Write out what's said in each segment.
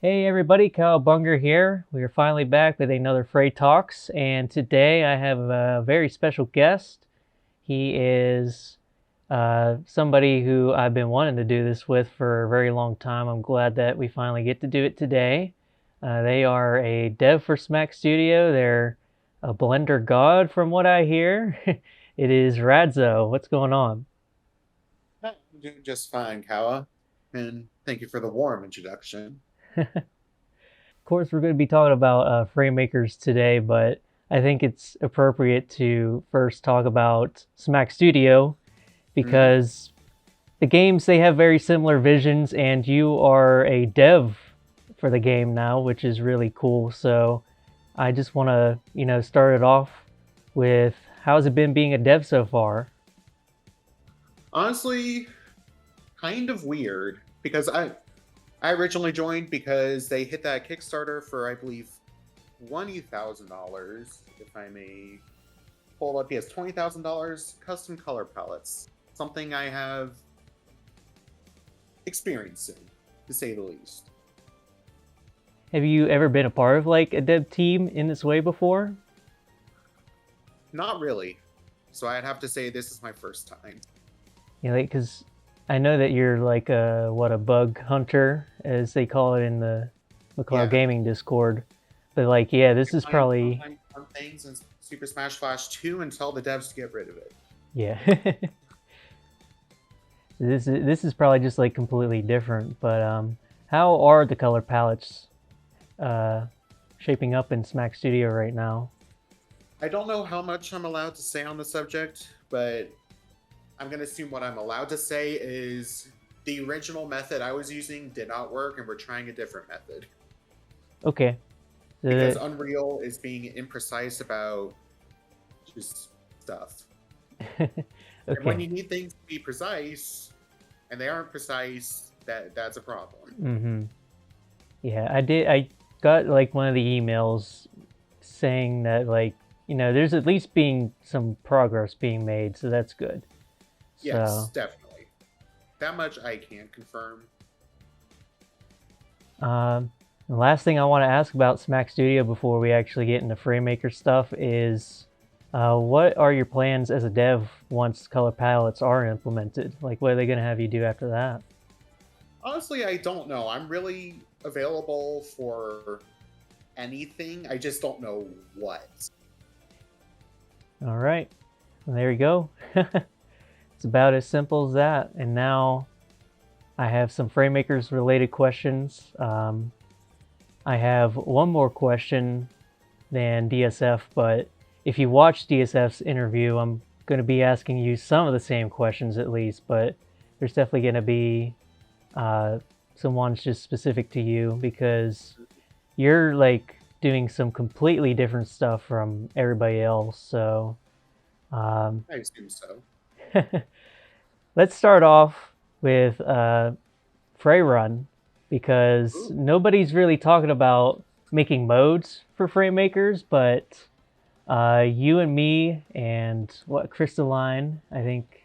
Hey everybody, Bunger here. We are finally back with another Fraytalks, and today I have a very special guest. He is somebody who I've been wanting to do this with for a very long time. I'm glad that we finally get to do it today. They are a dev for Smack Studio. They're a Blender god, from what I hear. It is Radzo. What's going on? I'm doing just fine, Kawa, and thank you for the warm introduction. Course, we're going to be talking about Fraymakers today, but I think it's appropriate to first talk about Smack Studio Hmm. because the games they have very similar visions, and you are a dev for the game now, which is really cool. So I just want to, start it off with how's it been being a dev so far? Honestly, kind of weird because I originally joined because they hit that Kickstarter for I believe $20,000, if I may pull up. Yes, $20,000 custom color palettes, something I have experience in, to say the least. Have you ever been a part of like a dev team in this way before? Not really, so I'd have to say this is my first time. Like, because I know that you're like a bug hunter, as they call it in the McLeod Yeah, Gaming Discord. But like, yeah, this is I probably find some things in Super Smash Bros. 2 and tell the devs to get rid of it. yeah. This is probably just like completely different. But how are the color palettes uh shaping up in Smack Studio right now? I don't know how much I'm allowed to say on the subject, but I'm going to assume what I'm allowed to say is the original method I was using did not work, and we're trying a different method Okay. because The Unreal is being imprecise about just stuff. And when okay. you need things to be precise and they aren't precise, that's a problem. Mm-hmm. Yeah, I did. I got like one of the emails saying that like there's at least being some progress being made, so that's good. Yes, So definitely. That much I can confirm. the last thing I want to ask about Smack Studio before we actually get into Fraymaker stuff is what are your plans as a dev once color palettes are implemented? Like, what are they going to have you do after that? Honestly, I don't know. I'm really available for anything. I just don't know what. All right, well, there you go. It's about as simple as that. And now I have some Fraymakers related questions. I have one more question than DSF, but if you watch DSF's interview, I'm going to be asking you some of the same questions at least, but there's definitely going to be uh, some ones just specific to you because you're like doing some completely different stuff from everybody else. So um, I assume so. let's start off with Frayrun because Ooh, nobody's really talking about making modes for Fraymakers, but you and me and what Crystalline, I think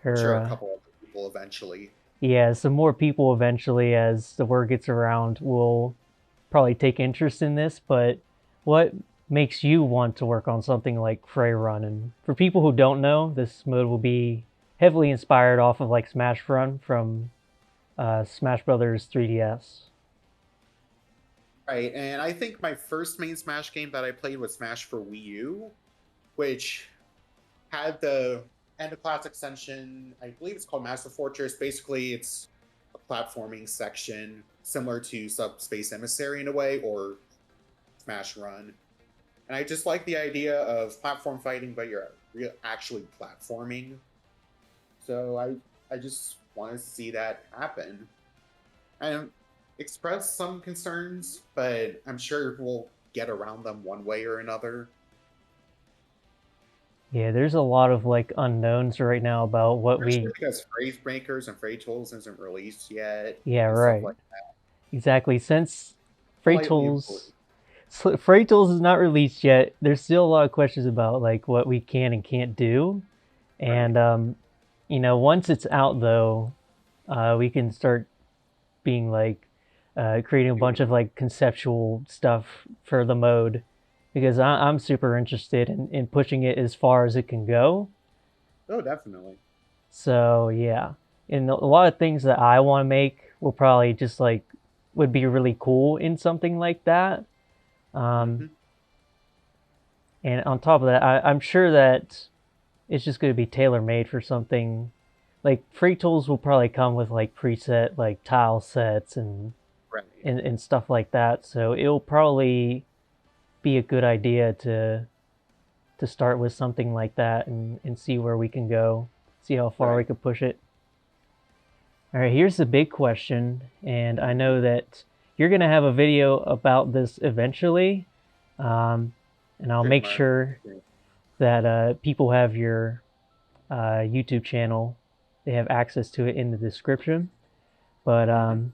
I'm her, sure a couple other people eventually. yeah, some more people eventually as the word gets around will probably take interest in this. But what makes you want to work on something like Frayrun? And for people who don't know, this mode will be heavily inspired off of like Smash Run from Smash Brothers 3DS. Right, and I think my first main Smash game that I played was Smash for Wii U, which had the End of Class extension. I believe it's called Master Fortress. Basically, it's a platforming section similar to Subspace Emissary in a way, or Smash Run. And I just like the idea of platform fighting, but you're actually platforming. So I just want to see that happen. I expressed some concerns, but I'm sure we'll get around them one way or another. Yeah, there's a lot of like unknowns right now about what Especially we. because Fraymakers and Fraytools isn't released yet Yeah, and stuff right. like that. Exactly. Since Slightly Fraytools important. Fraytools is not released yet, there's still a lot of questions about like what we can and can't do. Right. And once it's out though, we can start being like creating a bunch of like conceptual stuff for the mode, because I'm super interested in pushing it as far as it can go. Oh, definitely. So yeah, and a lot of things that I want to make will probably just like would be really cool in something like that. Um, Hmm. and on top of that, I'm sure that it's just going to be tailor made for something. Like Fraytools will probably come with like preset like tile sets Right. and stuff like that. So it'll probably be a good idea to start with something like that and see where we can go, see how far we Right. could push it. All right, here's the big question, and I Hmm. know that you're gonna have a video about this eventually, um, and I'll Pretty make much. sure that people have your YouTube channel, they have access to it in the description. But Hmm.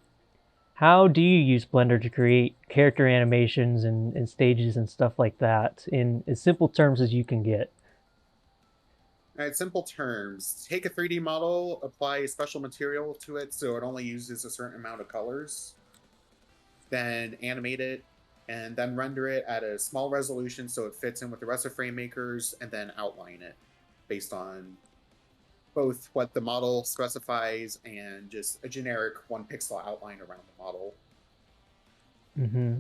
how do you use Blender to create character animations and stages and stuff like that in as simple terms as you can get? All right, simple terms. Take a 3D model, apply a special material to it so it only uses a certain amount of colors, then animate it, and then render it at a small resolution so it fits in with the rest of Fraymakers, and then outline it based on both what the model specifies and just a generic 1 pixel outline around the model. Mm-hmm.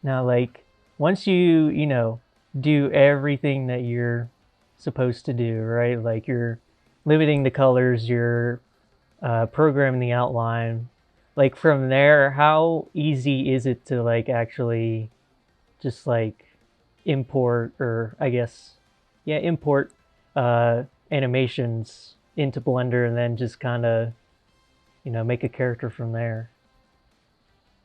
Now, like once you do everything that you're supposed to do, right? Like you're limiting the colors, you're programming the outline. Like from there, how easy is it to like actually just like import, or I guess, yeah, import uh, animations into Blender and then just kind of make a character from there?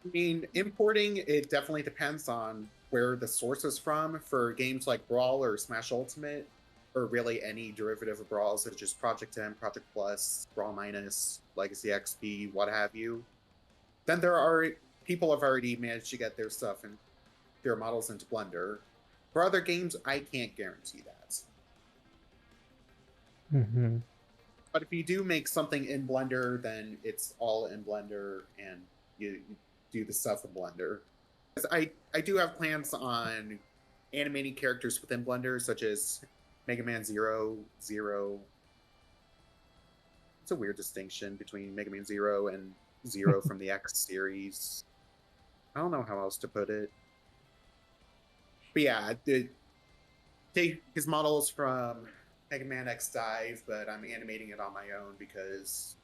I mean, importing, it definitely depends on where the source is from. For games like Brawl or Smash Ultimate, or really any derivative of Brawl, such as Project M, Project Plus, Brawl Minus, Legacy XP, what have you, then there are people have already managed to get their stuff and their models into Blender. For other games, I can't guarantee that. Mm-hmm. But if you do make something in Blender, then it's all in Blender and you do the stuff in Blender. I do have plans on animating characters within Blender, such as Mega Man Zero, Zero. It's a weird distinction between Mega Man Zero and Zero from the X series. I don't know how else to put it. But yeah, take his models from Mega Man X Dive, but I'm animating it on my own because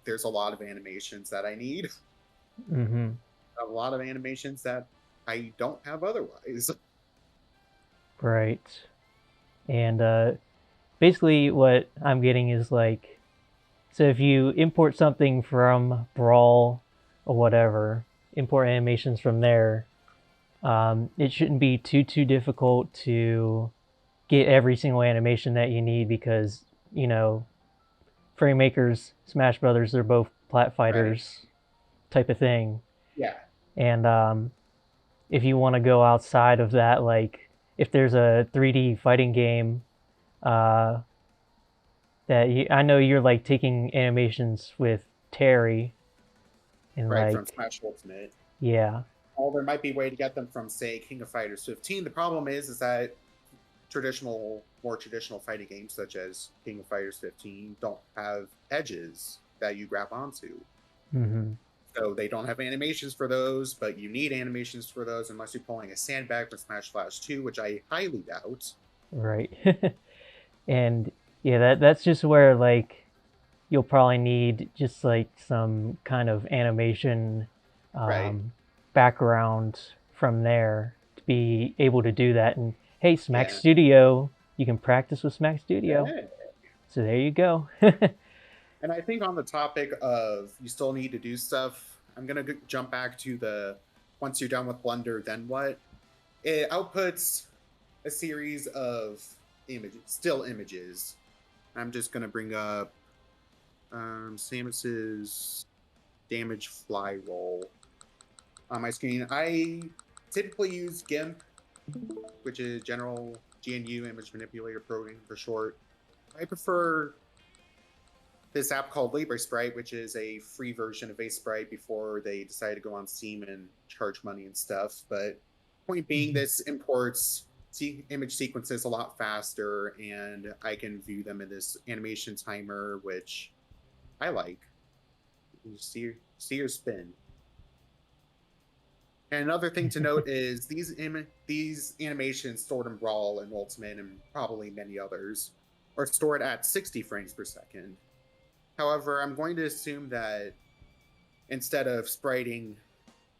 there's a lot of animations that I need. Mm-hmm. A lot of animations that I don't have otherwise. Right. And basically, what I'm getting is like, so if you import something from Brawl or whatever, import animations from there, it shouldn't be too difficult to get every single animation that you need, because Fraymakers, Smash Brothers, they're both plat Right. fighters type of thing. Yeah. And if you want to go outside of that, like if there's a 3D fighting game uh, I know you're like taking animations with Terry, and Right. From like, Smash Ultimate. yeah, Or there might be a way to get them from, say, King of Fighters 15. The problem is that more traditional fighting games such as King of Fighters 15 don't have edges that you grab onto. mm-hmm. So they don't have animations for those, but you need animations for those unless you're pulling a sandbag from Smash Flash 2, which I highly doubt. Right. And yeah, that's just where like you'll probably need just like some kind of animation Right. um, background from there to be able to do that. And hey, Smack Yeah. Studio, you can practice with Smack Studio. Yeah. So there you go. And I think on the topic of you still need to do stuff, I'm going to jump back to the once you're done with Blender, then what? It outputs a series of still images. I'm just going to bring up Samus's damage fly roll on my screen. I typically use GIMP, which is General GNU Image Manipulator Programming for short. I prefer this app called Labor Sprite, which is a free version of Sprite before they decided to go on Steam and charge money and stuff. But point being, this imports image sequences a lot faster, and I can view them in this animation timer, which I like. You see your spin. And another thing to note is these animations stored in Brawl and Ultimate and probably many others are stored at 60 frames per second. However, I'm going to assume that instead of spriting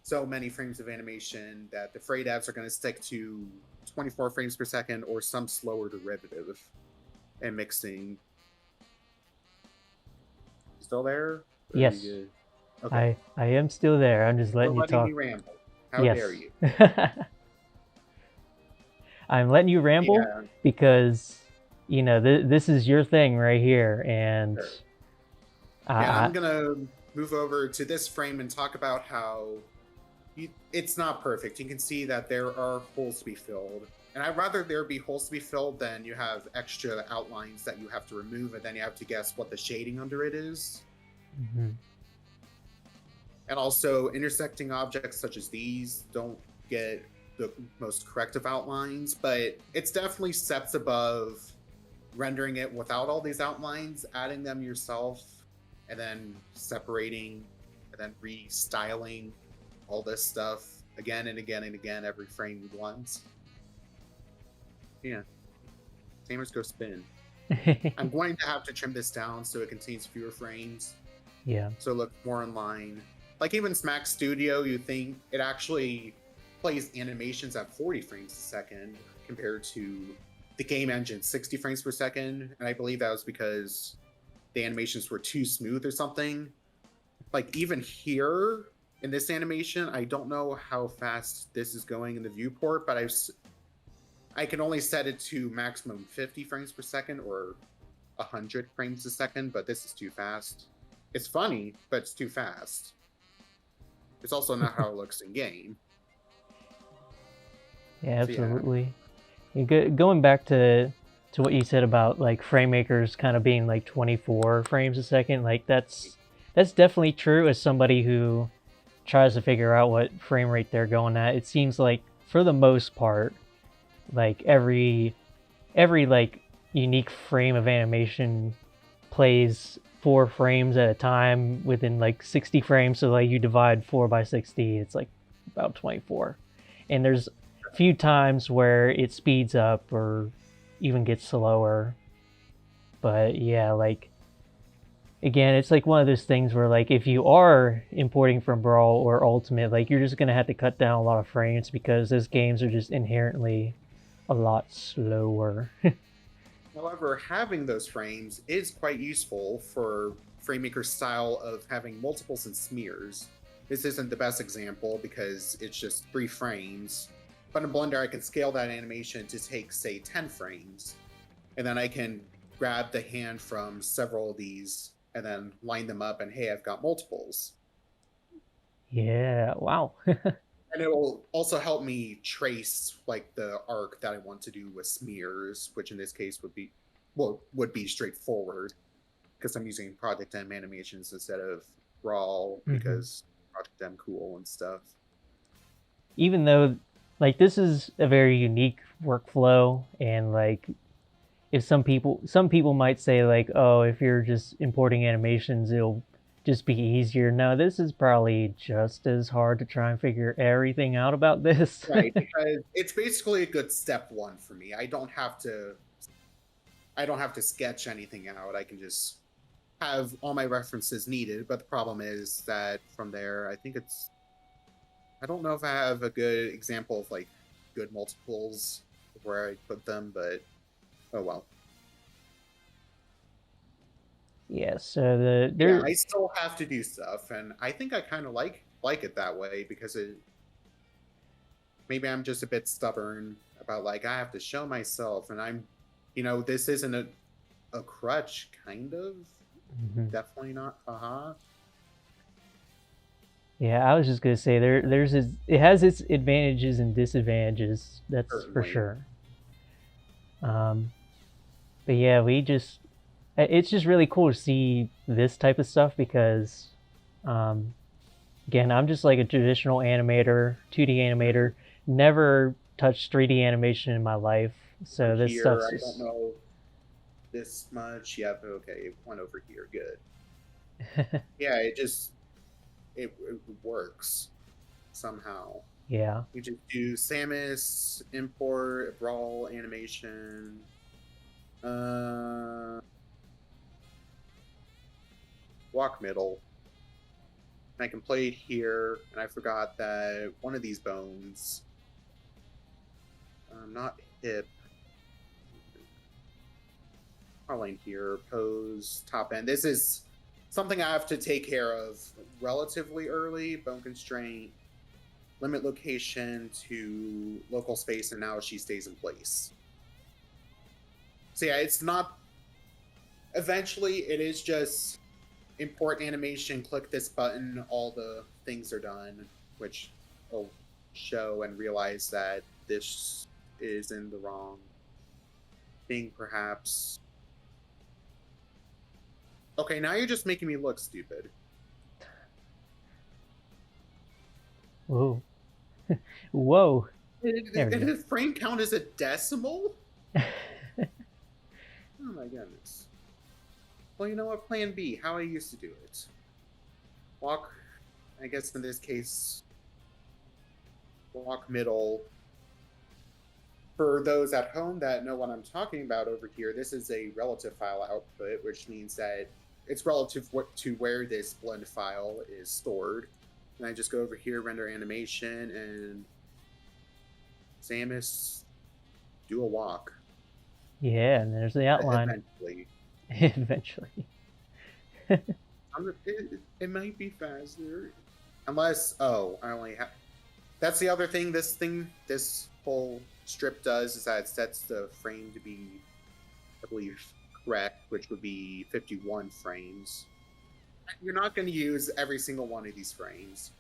so many frames of animation, that the Fray devs are going to stick to 24 frames per second or some slower derivative and mixing. Still there? Yes. Okay. I am still there. I'm just letting you talk. Me ramble. How dare you? I'm letting you ramble because, you know, this is your thing right here. And sure. I'm going to move over to this frame and talk about how it's not perfect. You can see that there are holes to be filled. And I'd rather there be holes to be filled than you have extra outlines that you have to remove, and then you have to guess what the shading under it is. Mm-hmm. And also, intersecting objects such as these don't get the most corrective outlines, but it's definitely steps above rendering it without all these outlines, adding them yourself, and then separating, and then restyling all this stuff again and again and again every frame once. Yeah. Tamers go spin. I'm going to have to trim this down so it contains fewer frames. Yeah. So it looks more in line. Like even Smack Studio, you think it actually plays animations at 40 frames a second compared to the game engine 60 frames per second. And I believe that was because the animations were too smooth or something. Like even here in this animation, I don't know how fast this is going in the viewport, but I can only set it to maximum 50 frames per second or 100 frames a second, but this is too fast. It's funny, but it's too fast. It's also not how it looks in game. Yeah, absolutely. So, yeah. Going back to what you said about like Fraymakers kind of being like 24 frames a second, like that's definitely true as somebody who tries to figure out what frame rate they're going at. It seems like for the most part, like every like unique frame of animation plays 4 frames at a time within like 60 frames. So like you divide 4 by 60, it's like about 24. And there's a few times where it speeds up or even gets slower. But yeah, like again, it's like one of those things where like if you are importing from Brawl or Ultimate, like you're just gonna have to cut down a lot of frames because those games are just inherently a lot slower. However, having those frames is quite useful for Fraymaker's style of having multiples and smears. This isn't the best example because it's just 3 frames, but in Blender I can scale that animation to take, say, 10 frames, and then I can grab the hand from several of these and then line them up and hey, I've got multiples. Yeah, wow. And it will also help me trace like the arc that I want to do with smears, which in this case would be straightforward because I'm using Project M animations instead of Brawl because Project M cool and stuff. Even though like this is a very unique workflow, and like if some people might say like, oh, if you're just importing animations, it'll just be easier. No, this is probably just as hard to try and figure everything out about this. Right, because it's basically a good step 1 for me. I don't have to sketch anything out. I can just have all my references needed, but the problem is that from there, I don't know if I have a good example of like good multiples where I put them, but oh well. Yeah, so I still have to do stuff, and I think I kind of like it that way because maybe I'm just a bit stubborn about like I have to show myself, and I'm, this isn't a crutch, kind of. Definitely not. Yeah, I was just gonna say it has its advantages and disadvantages. That's certainly for sure. But yeah, it's just really cool to see this type of stuff because, um, again, I'm just like a traditional animator, 2D animator, never touched 3D animation in my life. So this Here, stuff's I don't just, know this much. Yep, okay, it went over here. Good. Yeah, it works somehow. yeah. We just do Samus, import, brawl, animation. Walk middle. And I can play it here, and I forgot that one of these bones, not hip, line here, pose, top end. This is something I have to take care of relatively early. Bone constraint, limit location to local space, and now she stays in place. So yeah, it's not. Eventually, it is just import animation, click this button, all the things are done, which will show and realize that this is in the wrong thing, perhaps. Okay, now you're just making me look stupid. Whoa. Whoa. Did frame count as a decimal? Oh my goodness. Well, you know what? Plan B, how I used to do it. Walk, I guess in this case, walk middle. For those at home that know what I'm talking about over here, this is a relative file output, which means that it's relative to where this blend file is stored. And I just go over here, render animation, and Samus, do a walk. Yeah, and there's the outline. Eventually. Eventually. It might be faster. Unless, oh, I only have... That's the other thing this whole strip does, is that it sets the frame to be, I believe, correct, which would be 51 frames. You're not going to use every single one of these frames,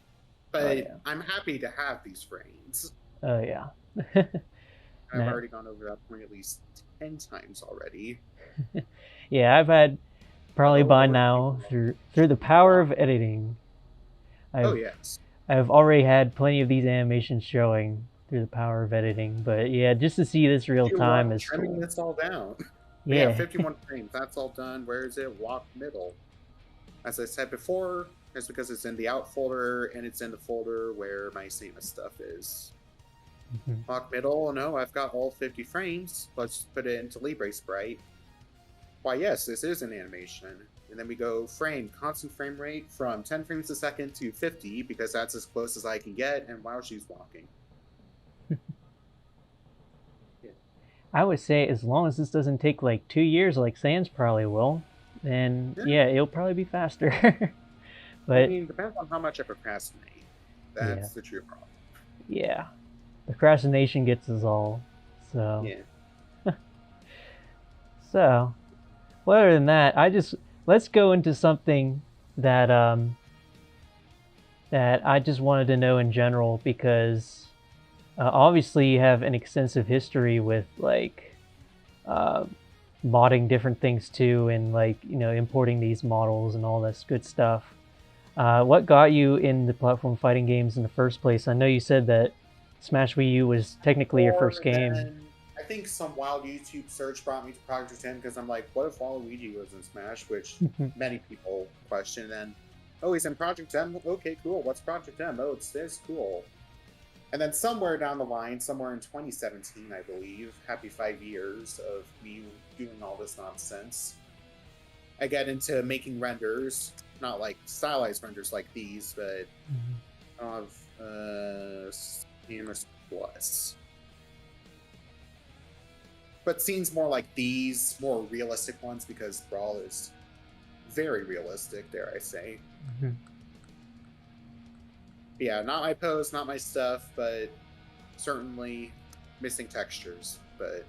but yeah. I'm happy to have these frames. Oh, yeah. I've already gone over that point at least 10 times already. Yeah, I've had probably by now, through the power of editing, I've already had plenty of these animations showing through the power of editing. But yeah, just to see this real time is trimming this all down. Yeah, 51 frames. That's all done. Where is it? Walk middle. As I said before, it's because it's in the out folder and it's in the folder where my Samus stuff is. Walk middle. No, I've got all 50 frames. Let's put it into Libre Sprite. Why, yes, this is an animation. And then we go constant frame rate from 10 frames a second to 50, because that's as close as I can get, and while she's walking. Yeah. I would say as long as this doesn't take like 2 years like Sans probably will, then yeah, it'll probably be faster. But I mean, it depends on how much I procrastinate. That's the true problem. Yeah. Procrastination gets us all. So yeah. So well, other than that, let's go into something that that I just wanted to know in general, because obviously you have an extensive history with like modding different things too, and like, you know, importing these models and all this good stuff. What got you in the platform fighting games in the first place? I know you said that Smash Wii U was technically your first game. I think some wild YouTube search brought me to Project M, because I'm like, what if Waluigi was in Smash? Which many people question. And oh, he's in Project M? Okay, cool. What's Project M? Oh, it's this. Cool. And then somewhere down the line, somewhere in 2017, I believe, happy 5 years of me doing all this nonsense, I get into making renders, not like stylized renders like these, but of Samus Plus. But scenes more like these, more realistic ones, because Brawl is very realistic, dare I say. Yeah, not my pose, not my stuff, but certainly missing textures, but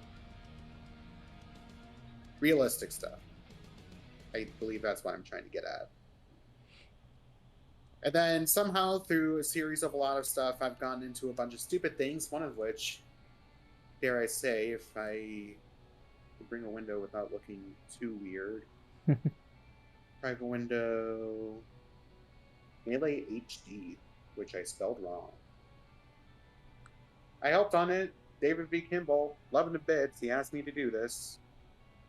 realistic stuff. I believe that's what I'm trying to get at. And then somehow, through a series of a lot of stuff, I've gotten into a bunch of stupid things, one of which, dare I say, if I could bring a window without looking too weird. Private window. Melee HD, which I spelled wrong. I helped on it. David V. Kimball, loving the bits. He asked me to do this,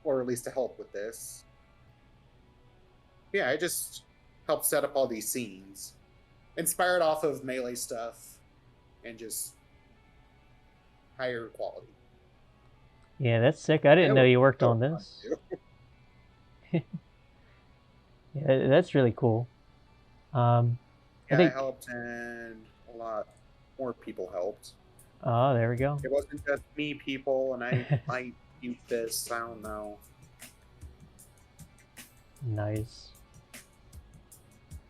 or at least to help with this. Yeah, I just helped set up all these scenes, inspired off of Melee stuff, and just higher quality. Yeah, that's sick. I didn't know you worked on this. Yeah, that's really cool. I helped, and a lot more people helped. Oh, there we go. It wasn't just me, people, and I might use this. I don't know. Nice.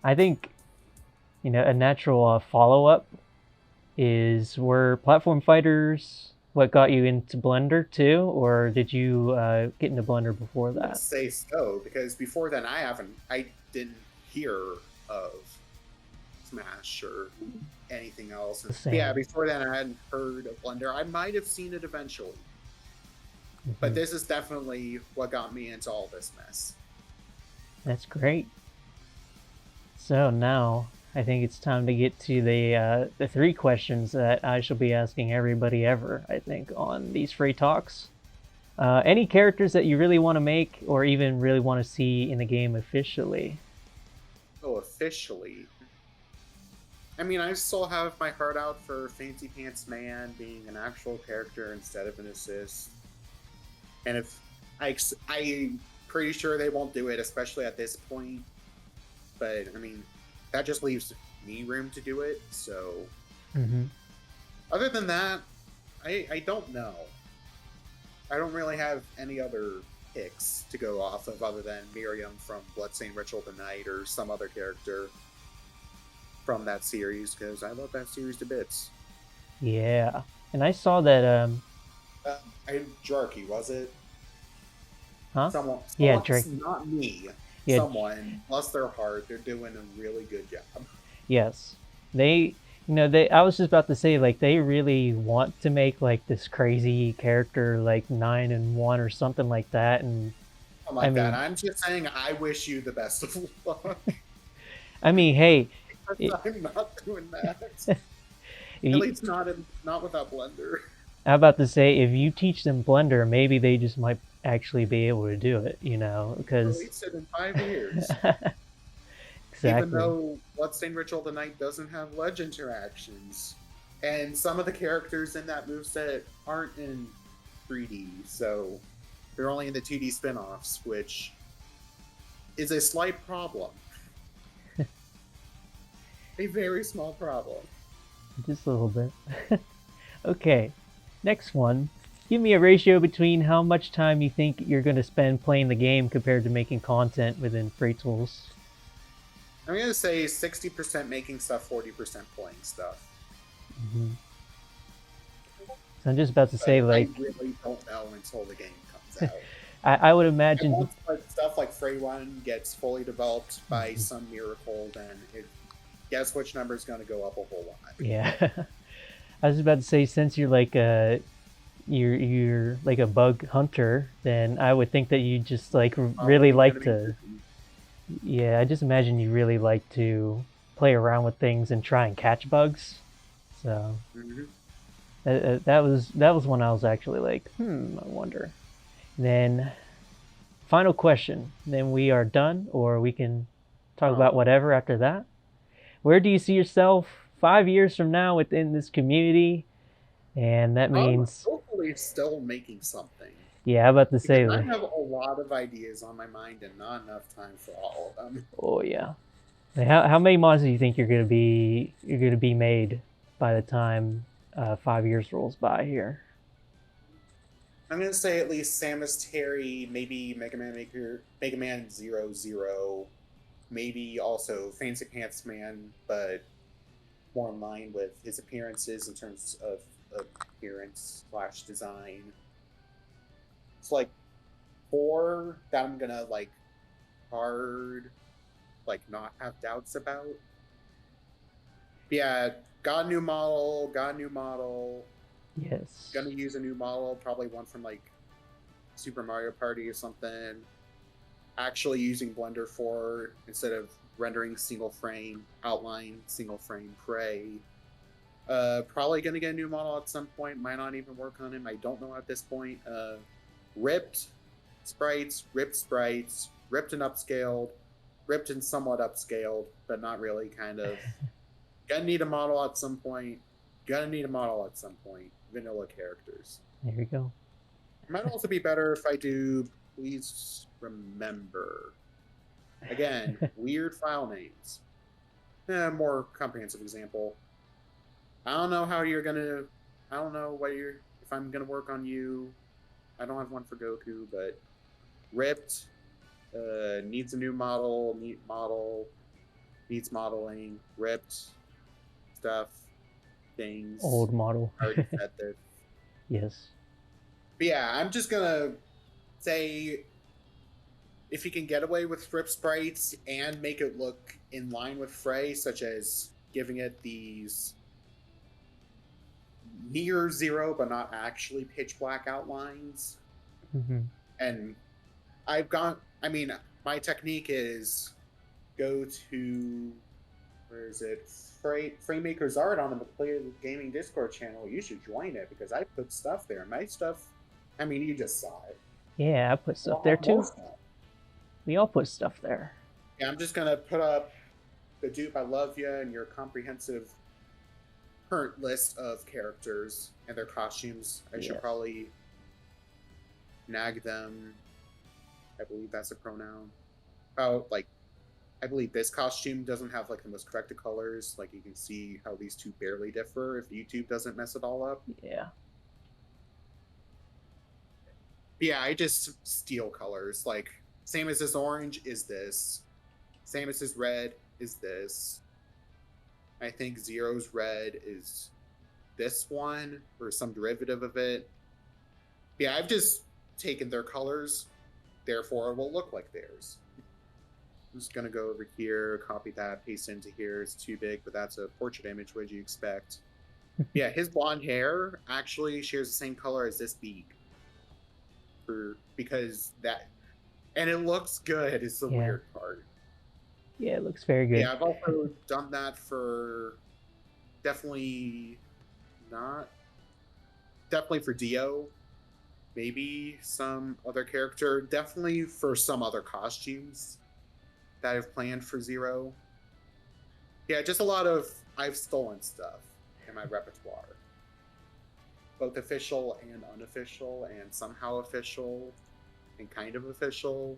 I think, a natural follow-up is, were platform fighters what got you into Blender too, or did you get into Blender before that? I'd say so, because before then I didn't hear of Smash or anything else. Yeah, before then I hadn't heard of Blender. I might have seen it eventually. Mm-hmm. But this is definitely what got me into all this mess. That's great. So now I think it's time to get to the 3 questions that I shall be asking everybody ever, I think, on these Fray-Talks. Any characters that you really want to make or even really want to see in the game officially? Oh, officially? I mean, I still have my heart out for Fancy Pants Man being an actual character instead of an assist. And if I'm pretty sure they won't do it, especially at this point. But, I mean, that just leaves me room to do it, so... Mm-hmm. Other than that, I don't know. I don't really have any other picks to go off of other than Miriam from Bloodstained Ritual of the Night or some other character from that series, because I love that series to bits. Yeah, and I saw that... Jarky, was it? Huh? Someone yeah, Drake. Not me. Yeah. Someone, bless their heart, they're doing a really good job. Yes. I was just about to say, like, they really want to make, like, this crazy character, like, 9 and 1 or something like that, and... that. I'm just saying, I wish you the best of luck. I mean, hey... I'm not doing that. At least not without Blender. I'm about to say, if you teach them Blender, maybe they just might actually be able to do it, because... Release it in 5 years. Exactly. Even though Bloodstained Ritual of the Night doesn't have ledge interactions. And some of the characters in that moveset aren't in 3D, so they're only in the 2D spin-offs, which is a slight problem. A very small problem. Just a little bit. Okay, next one. Give me a ratio between how much time you think you're going to spend playing the game compared to making content within Fraytools. I'm going to say 60% making stuff, 40% playing stuff. Mm-hmm. So I'm just about to say, like... I really don't know until the game comes out. I would imagine... And once stuff like Frayrun gets fully developed by some miracle, then guess which number is going to go up a whole lot. Yeah. I was about to say, since you're like you're like a bug hunter, then I would think that you just like really like to... Yeah, I just imagine you really like to play around with things and try and catch bugs. So that was when I was actually like, I wonder. Then final question. Then we are done, or we can talk about whatever after that. Where do you see yourself 5 years from now within this community? And that means hopefully still making something. Yeah, I'm about to say I have a lot of ideas on my mind and not enough time for all of them. Oh yeah. How many mods do you think you're gonna be made by the time 5 years rolls by here? I'm gonna say at least Samus Terry, maybe Mega Man 00, maybe also Fancy Pants Man, but more in line with his appearances in terms of appearance/design. It's like 4 that I'm gonna like hard not have doubts about. But yeah, got a new model. Yes. Gonna use a new model, probably one from like Super Mario Party or something. actually using Blender for, instead of rendering single frame outline, single frame Fray. Probably gonna get a new model at some point. Might not even work on him. I don't know at this point. Ripped sprites, ripped and upscaled, ripped and somewhat upscaled, but not really. Kind of. Gonna need a model at some point. Vanilla characters. There you go. It might also be better if I do. Please remember. Again, weird file names. More comprehensive example. I don't know how you're gonna. I don't know what you're. If I'm gonna work on you. I don't have one for Goku, but ripped. Needs a new model. Needs modeling. Ripped stuff. Things. Old model. I already said this. Yes. But yeah, I'm just gonna say, if you can get away with strip sprites and make it look in line with Fray, such as giving it these near zero but not actually pitch black outlines. Mm-hmm. And my technique is go to, where is it? Fraymakers art on the Play Gaming Discord channel. You should join it because I put stuff there. My stuff, you just saw it. Yeah, I put stuff there too. We all put stuff there. Yeah, I'm just gonna put up the dupe I love you and your comprehensive current list of characters and their costumes. I should probably nag them. I believe that's a pronoun. I believe this costume doesn't have the most corrected colors. You can see how these two barely differ if YouTube doesn't mess it all up. Yeah. Yeah, I just steal colors. Same as this orange is this. Same as this red is this. I think Zero's red is this one or some derivative of it. Yeah, I've just taken their colors, therefore it will look like theirs. I'm just gonna go over here, copy that, paste into here. It's too big, but that's a portrait image. What do you expect? Yeah, his blonde hair actually shares the same color as this beak. Because that, and it looks good. Is the weird part. Yeah, it looks very good. Yeah, I've also done that for definitely for Dio, maybe some other character, definitely for some other costumes that I've planned for Zero. Yeah, just a lot of I've stolen stuff in my repertoire. Both official and unofficial, and somehow official, and kind of official.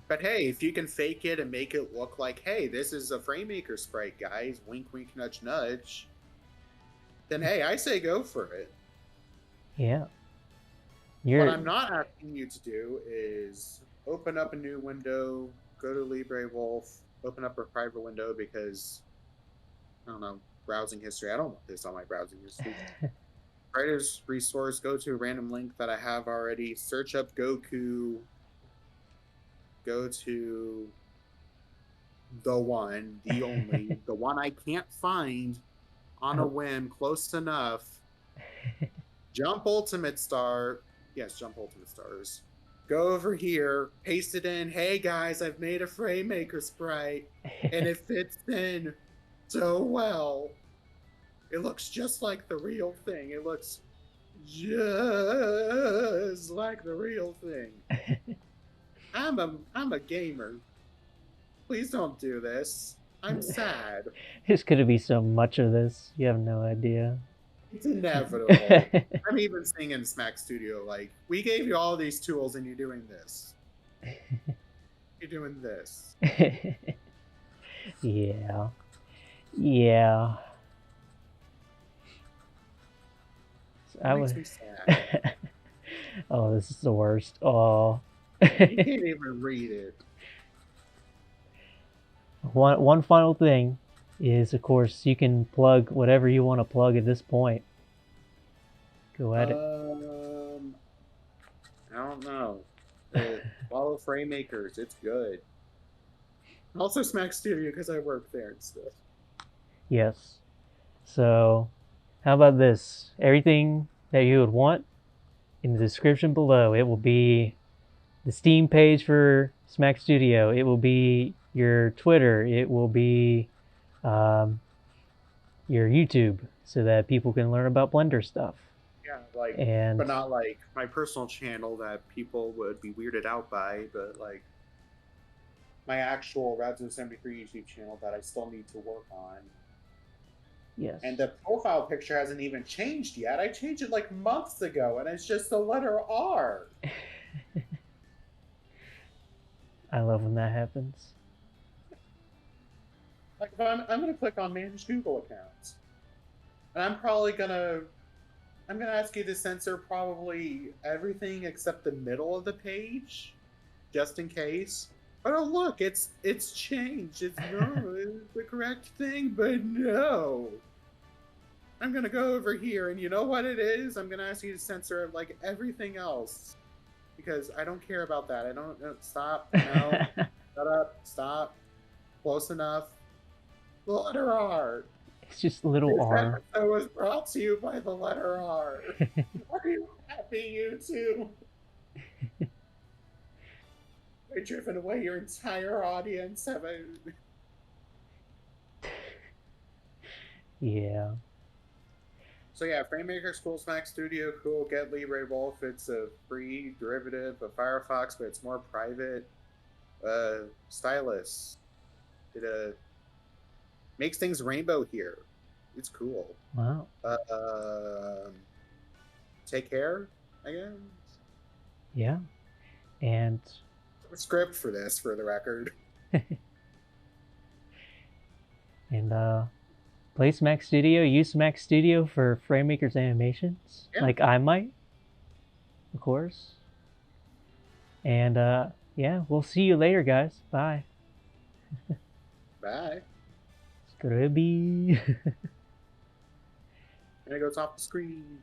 But hey, if you can fake it and make it look like, hey, this is a Fraymaker sprite, guys, wink, wink, nudge, nudge, then hey, I say go for it. Yeah. What I'm not asking you to do is open up a new window, go to LibreWolf, open up a private window because, I don't know, browsing history. I don't want this on my browsing history. Writer's resource, go to a random link that I have already, search up Goku, go to the one, the only, the one I can't find on a whim close enough. Jump Ultimate Star. Yes, Jump Ultimate Stars. Go over here, paste it in. Hey guys, I've made a Fraymaker sprite, and it fits in so well. It looks just like the real thing. It looks just like the real thing. I'm a gamer. Please don't do this. I'm sad. There's gonna be so much of this. You have no idea. It's inevitable. I'm even saying in Smack Studio, we gave you all these tools and you're doing this. You're doing this. Yeah. Yeah. It makes me sad. Oh, this is the worst. Oh. You can't even read it. One final thing is, of course, you can plug whatever you want to plug at this point. Go at it. I don't know. Follow Fraymakers. It's good. Also Smack Studio because I work there and stuff. Yes. So, how about this? Everything that you would want in the description below. It will be the Steam page for Smack Studio. It will be your Twitter. It will be your YouTube, so that people can learn about Blender stuff. Yeah, like, And but not like my personal channel that people would be weirded out by, but like my actual Radzo 73 YouTube channel that I still need to work on. yes. And the profile picture hasn't even changed yet. I changed it like months ago, and it's just the letter R. I love when that happens. Like, if I'm gonna click on manage Google accounts, and I'm gonna ask you to censor probably everything except the middle of the page, just in case. Oh look, it's changed. It's the correct thing, but no. I'm gonna go over here, and you know what it is? I'm gonna ask you to censor like everything else, because I don't care about that. I don't. Stop. No. Shut up. Stop. Close enough. The letter R. It's just little R. This episode was brought to you by the letter R. Are you happy, YouTube? We've driven away your entire audience. Yeah. So yeah, Fraymakers, cool. Smack Studio, cool. Get Libre Wolf. It's a free derivative of Firefox, but it's more private. Stylus. It makes things rainbow here. It's cool. Wow. Take care, I guess. Yeah. And A script for this, for the record. and play Smack Studio, use Smack Studio for Fraymakers animations, Yeah. like I might, of course. And yeah, we'll see you later, guys. Bye. Bye. Scrubby. And it goes off the screen.